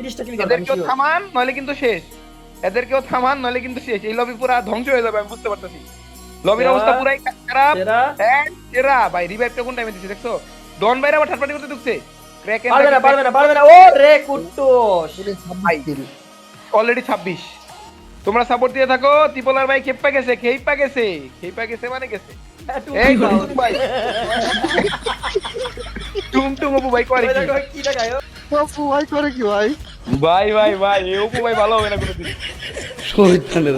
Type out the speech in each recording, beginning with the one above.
30টা কিল করবে এদেরকেও থামান নইলে কিন্তু শেষ, এদেরকেও থামান নইলে কিন্তু শেষ। এই লবি পুরো ধ্বংস হয়ে যাবে আমি বুঝতে পারতেছি। লবির অবস্থা পুরাই খারাপ। এন্ড সেরা ভাই রিভাইভটা কোন টাইমে দিছে দেখছো? ডন ভাইরা আবার থার্ড পার্টি করতে ঢুকছে। ক্র্যাকেন পারবে না ও রে কুট্টুস ভাই অলরেডি 26। তোমরা সাপোর্ট দিয়ে থাকো। ত্রিপলার ভাই খেপা গেছে, খেপা গেছে মানে গেছে। এই টুম ভাই টুম অপু ভাই করে কি দেখায় অপু ভাই করে কি ভাই? ভাই এই অপু ভাই ভালো হবে না কোনোদিন। শহীদানের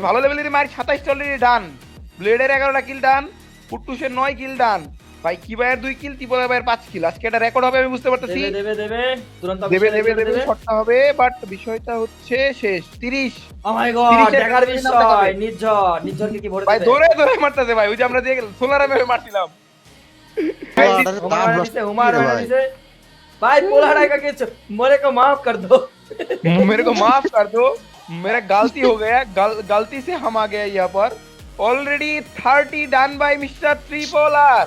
ভালো লেভেলের মার 27টা অলরেডি ডান, ব্লেডের 11টা কিল ডান, কুট্টুসের 9 কিল ডান। ভাই কি ভাইয়ের 2 কিল, ত্রিপলা ভাইয়ের 5 কিল। আজকে এটা রেকর্ড হবে আমি বুঝতে পারতেছি। দেবে তুরন্ত দেবে শটটা হবে, বাট বিষয়টা হচ্ছে শেষ 30। ও মাই গড দেখার বিষয়। নির্ঝরকে কি ভরে ভাই দেবে ধরে মারতেছে ভাই, ওই যে আমরা যে সোলার আমি মারছিলাম। হুমার দিছে भाई पोलहरा का के मेरे को माफ कर दो मेरे को माफ कर दो, मेरा गलती हो गया, गलती से हम आ गए यहाँ पर। Already 30 done by mister tripler.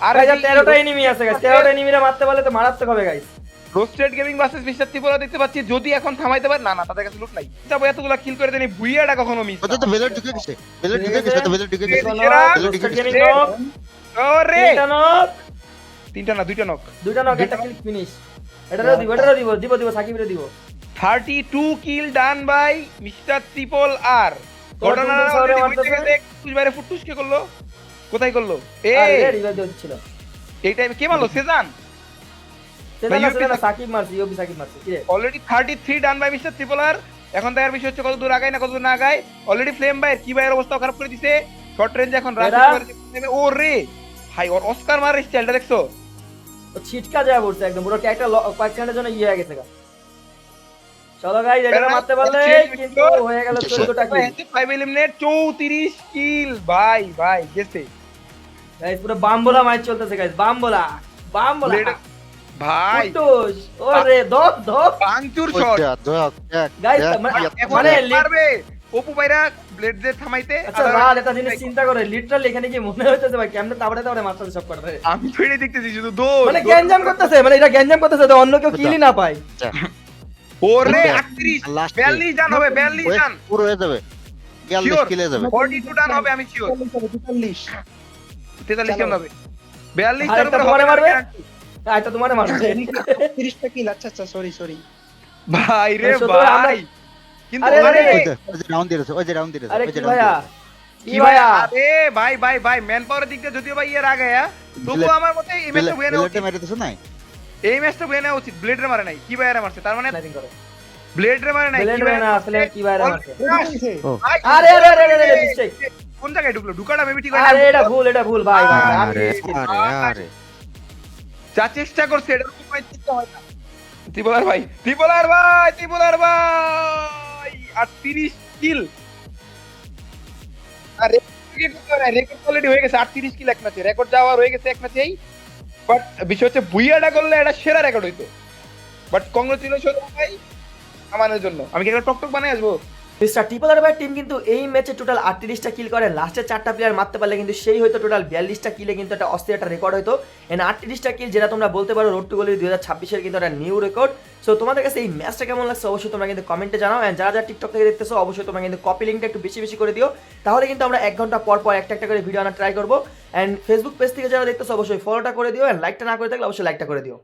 আরে যা 13টা এনিমি আছে গাইস, 13টা এনিমিরা মারতে পারলে তো মারাত্মক হবে guys. Roasted gaming versus mister ত্রিপলর দেখতে পাচ্ছি, যদি এখন থামাইতে পারে। না তাদের কাছে লুট নাই। এটা এতগুলা কিল করে দেনি, বুইয়াটা কখনো মিস ওটা তো ভেলার ঢুকে গেছে, ভেলার ঢুকে গেছে, তো ভেলার ঢুকে গেছে, রোস্টেড ঢুকে গেমিং গেছে। নক ওরে তিনটা নক, তিনটা না দুইটা নক, একটা কিল ফিনিশ। এটারও দিব সাকিবেরও দিব। 32 কিল ডান বাই মিস্টার ট্রিপলর। ঘটনা শহরে মারতেছে। তুই বাইরে ফুটুস কে করলো, কোথায় করলো? আরে এই রিভাইভ দিচ্ছিল এই টাইমে কে মারলো? সেজান সাকিব মারছে, ইউপি সাকিব মারছে কি রে। অলরেডি 33 ডান বাই মিস্টার ট্রিপলর। এখন দেখার বিষয় হচ্ছে কত দূর আগায় না কত দূর না আগায়। অলরেডি ফ্লেম ভাই কি ভাইয়ের অবস্থা খারাপ করে দিছে। শর্ট রেঞ্জ এখন ও রে ভাই, ওর অস্কার মারার স্টাইলটা দেখছো? ও ছিটকা যায় বলছে একদম পুরো একটা কয়েক সেকেন্ডের জন্য ইয়ে হয়ে গেছে। চলো গাইস এটা মারতে পারলে কিন্তু হয়ে গেল 14টা কিল। 5 এলিমিনেট 34 কিল ভাই গেছে গাইস পুরো বামবোলা ম্যাচ চলতেছে গাইস, বামবোলা ভাই কুটুস। ওরে দো পাংচুর শট গাইস মানে পারবে অপু ভাইরা ব্লেড দিয়ে থামাইতে। আচ্ছা রাত একটা জিনিস চিন্তা করে, লিটারালি এখানে কি মনে হচ্ছে ভাই কেমনে তাবড়ে মারতে সব করবে। আমি ফিরে দেখতেছি শুধু দো মানে গ্যাঞ্জাম করতেছে, মানে এটা গ্যাঞ্জাম করতেছে তো অন্য কেউ কিলই না পায়। ওরে 38 42 ডান হবে, 42 ডান পুরো হয়ে যাবে, 42 কিল হয়ে যাবে, 42 ডান হবে আমি শিওর। 43 কেমন হবে? 42 আর টার এটা উপরে তোমারে মারবে, হবে। এটা তোমারে মারবে 30টা কিল। আচ্ছা সরি ভাই রে ভাই কিন্তু আরে আরে ওই যে রাউন্ড দিয়েছে, ওই যে রাউন্ড দিয়েছে, আরে ওই যে কি ভাইয়া কি ভাইয়া আরে ভাই ম্যান পাওয়ারের দিক দিয়ে যদিও ভাই এর আগে তবু আমার মতে এই ম্যাচটা বুয়েনা উচিত। মেরেছে না, এই ম্যাচটা বুয়েনা উচিত। ব্লেড রে মারে নাই, কি ভাইয়া মারছে, তার মানে লাইটিং করো ব্লেড রে মারে নাই, ব্লেড রে না আসলে কি ভাইরা মারছে। ভাই, আরে মিস্টেক। কোন জায়গায় ঢুকলো? ঢুকাটা মেবি ঠিক হয় আরে এটা ভুল ভাই আমি আরে যা চেষ্টা করছে এটা উপায় চেষ্টা হয় না। ত্রিপলার ভাই 38 কিল। আর রেকর্ড অলরেডি হয়ে গেছে 38 কিল এক ম্যাচে, রেকর্ড যাওয়া হয়ে গেছে এক ম্যাচেই। বাট বিষয় হচ্ছে বুইয়াটা করলে এটা সেরা রেকর্ড হইতো। বাট কংগ্রেচুলেশন ভাই আমাদের জন্য। আমি কি একটা টকটক বানাই আসবো? মিস্টার ট্রিপলর ভাই টিম কিন্তু এই ম্যাচে টোটাল 38টা কিল করে, লাস্টে 4টা প্লেয়ার মারতে পারলে কিন্তু সেই হয়তো টোটাল 42টা কিলে কিন্তু একটা অস্থির একটা রেকর্ড হতো। এন্ড 38টা কিল যেটা তোমরা বলতে পারো রোড টু গোলি 2026 এর কিন্তু একটা নিউ রেকর্ড। সো তোমাদের কাছে এই ম্যাচটা কেমন লাগছে অবশ্যই তোমরা কিন্তু কমেন্টে জানাও। এন্ড যারা টিকটক থেকে দেখতেছো অবশ্যই তোমরা কিন্তু কপি লিংকটা একটু বেশি করে দিও, তাহলে কিন্তু আমরা 1 ঘন্টা পর একটা করে ভিডিও আনা ট্রাই করবো। এন্ড ফেসবুক পেজ থেকে যারা দেখতেছো অবশ্যই ফলোটা করে দিও, এন্ড লাইকটা না করে থাকলে অবশ্যই লাইকটা করে দিও।